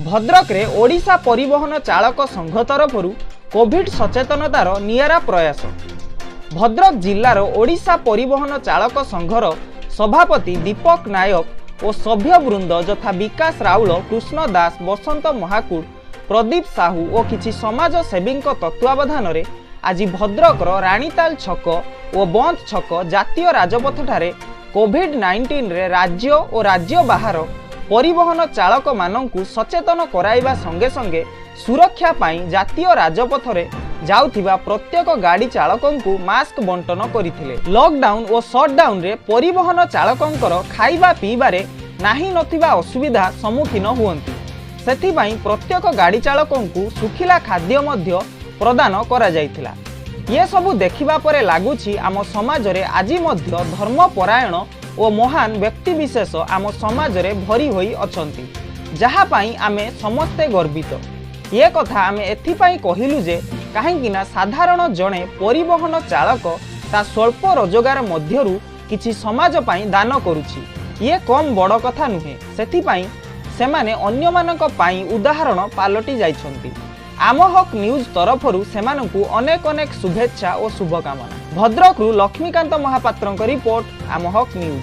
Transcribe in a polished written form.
भद्रक रे ओडिशा परिवहन चालक संघ तरफरु कोविड सचेतनतार नियारा प्रयास। भद्रक जिल्लार ओडिशा परिवहन चालक संघर सभापति दीपक नायक और सभ्यवृंद यथा विकास राउल, कृष्ण दास, बसंत महाकूट, प्रदीप साहू और किछि समाजसेवी तत्वावधान रे आज भद्रक राणीताल छक और बंद छक जातीय राजपथ ठारे कोविड-19 रे राज्य और राज्य बाहर परिवहन चालक मानंकु सचेतन कराइबा संगे संगे सुरक्षा पाई जातीय राजपथ रे जाउथिबा प्रत्येक गाड़ी चालकंकु मास्क बंटन करिथिले। लॉकडाउन और शटडाउन रे परिवहन चालकंकर खाइबा पीबारे नाही नथिबा असुविधा सम्मुखीन हुअंती, सेथिबाई प्रत्येक गाड़ी चालकंकु सुखिला खाद्य मध्य प्रदान करा जायथिला। ये सबु देखिबा परे लागुछि आम समाज रे आज मध्य धर्मपरायण और महान व्यक्ति विशेष आम समाज रे भरी होई अछंती, जहा पाई आमे समस्ते गर्वित। ये कथा आमे एथिपाई कहिलु जे काहेकिना साधारण जणे परिवहन चालक ता स्वल्प रोजगार मध्यरु किछि समाज पाई दान करुछि। ये कम बड़ कथा नुहे, सेथिपाई सेमाने अन्य मानक पाई उदाहरण पालटी जाइछंती। आम हक न्यूज तरफरु सेमानकु अनेक अनेक शुभेच्छा और शुभकामना। भद्रकरू लक्ष्मीकांत महापात्रଙ୍କ रिपोर्ट, आम हक न्यूज।